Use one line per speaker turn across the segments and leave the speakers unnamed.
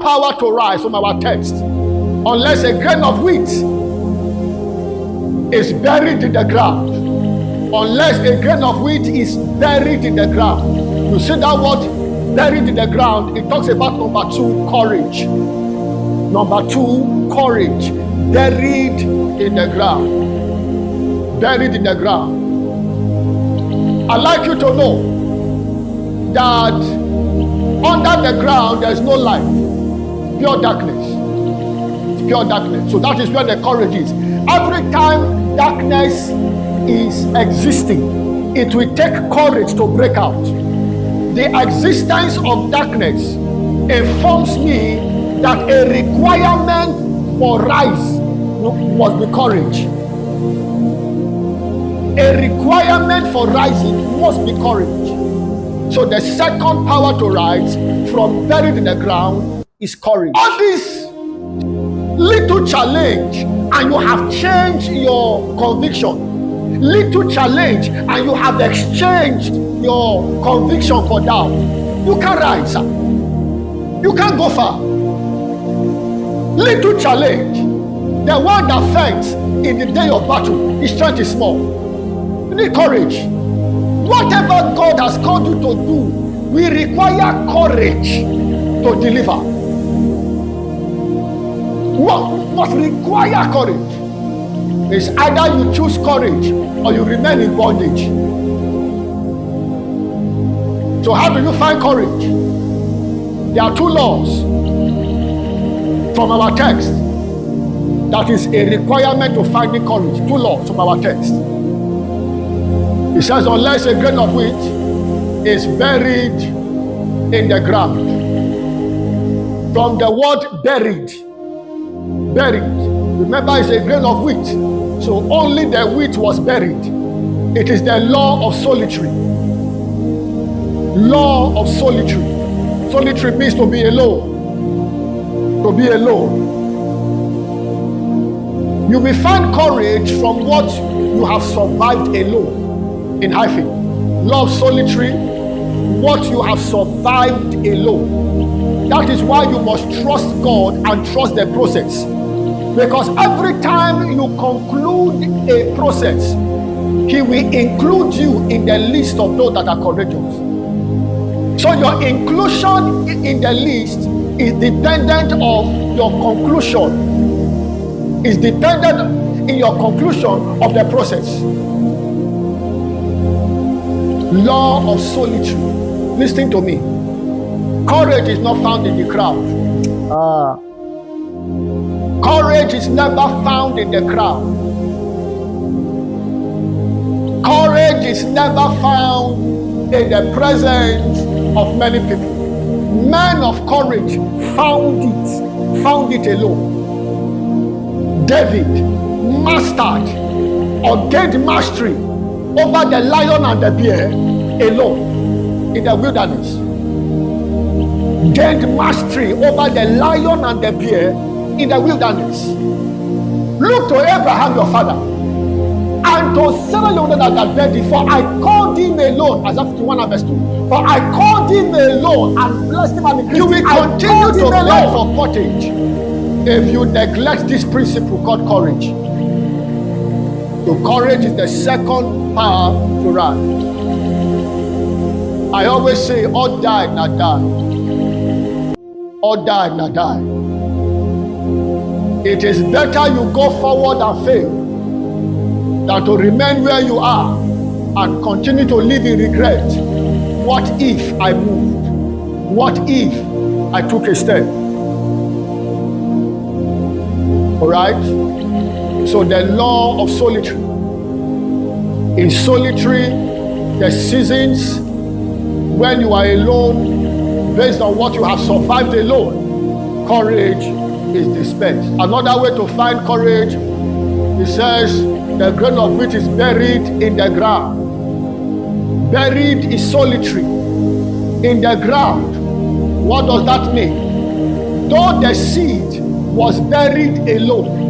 power to rise from our text. Unless a grain of wheat is buried in the ground. Unless a grain of wheat is buried in the ground. You see that word buried in the ground, it talks about number 2, courage. Number 2, courage. Buried in the ground. Buried in the ground. I'd like you to know that under the ground there's no life. Pure darkness. It's pure darkness. So that is where the courage is. Every time darkness is existing, it will take courage to break out. The existence of darkness informs me that a requirement for rise must be courage. A requirement for rising must be courage. So the second power to rise from buried in the ground is courage. All this little challenge and you have changed your conviction. Little challenge and you have exchanged your conviction for doubt. You can't rise. You can't go far. Little challenge. The one that fights in the day of battle, his strength is small. You need courage. Whatever God has called you to do, we require courage to deliver. What must require courage? It's either you choose courage or you remain in bondage. So how do you find courage? There are 2 laws from our text that is a requirement to finding courage. 2 laws from our text. It says, unless a grain of wheat is buried in the ground. From the word buried. Buried. Remember, it's a grain of wheat. So only the wheat was buried. It is the law of solitary. Law of solitary. Solitary means to be alone. To be alone. You will find courage from what you have survived alone. In hyphen. Law of solitary, what you have survived alone. That is why you must trust God and trust the process. Because every time you conclude a process, He will include you in the list of those that are courageous. So your inclusion in the list is dependent of your conclusion. Is dependent in your conclusion of the process. Law of solitary. Listen to me. Courage is not found in the crowd. Courage is never found in the crowd. Courage is never found in the presence of many people. Men of courage found it alone. David mastered or gained mastery over the lion and the bear alone in the wilderness. Gained mastery over the lion and the bear in the wilderness. Look to Abraham your father and to Sarah your mother that bare thee, for I called him alone. Isaiah 51 verse 2. For I called him alone and blessed him and increased. You will continue to beg for pottage if you neglect this principle called courage. So courage is the second power to rise. I always say, all died, not die. All died, not die. It is better you go forward and fail than to remain where you are and continue to live in regret. What if I moved? What if I took a step? All right? So the law of solitary. In solitary, the seasons when you are alone, based on what you have survived alone, courage is dispensed. Another way to find courage, it says the grain of wheat is buried in the ground. Buried is solitary. In the ground. What does that mean? Though the seed was buried alone.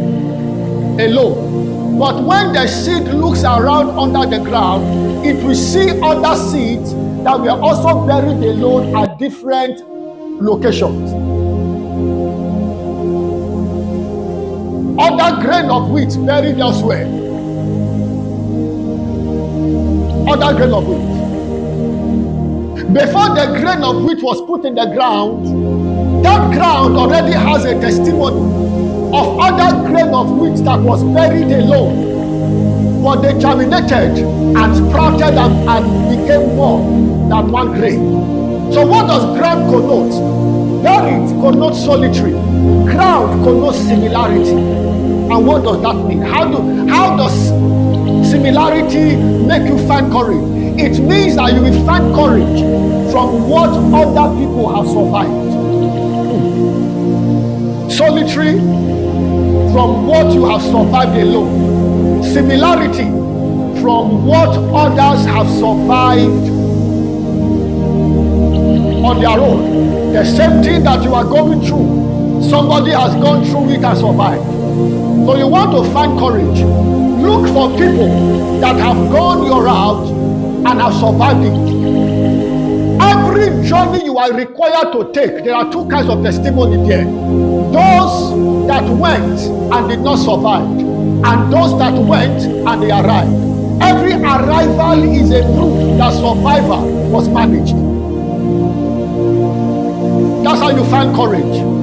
But when the seed looks around under the ground, it will see other seeds that were also buried alone at different locations. other grain of wheat buried elsewhere. Other grain of wheat. Before the grain of wheat was put in the ground, that ground already has a testimony of other grain of wheat that was buried alone, but they germinated and sprouted and became more than one grain. So what does ground connote? Buried connotes solitary. Ground connotes similarity. And what does that mean? How does similarity make you find courage? It means that you will find courage from what other people have survived. Solitary from what you have survived alone. Similarity from what others have survived on their own. The same thing that you are going through, somebody has gone through it and survived. So you want to find courage. Look for people that have gone your route and have survived it. Every journey you are required to take, there are two kinds of testimony there. Those that went and did not survive, and those that went and they arrived. Every arrival is a proof that survival was managed. That's how you find courage.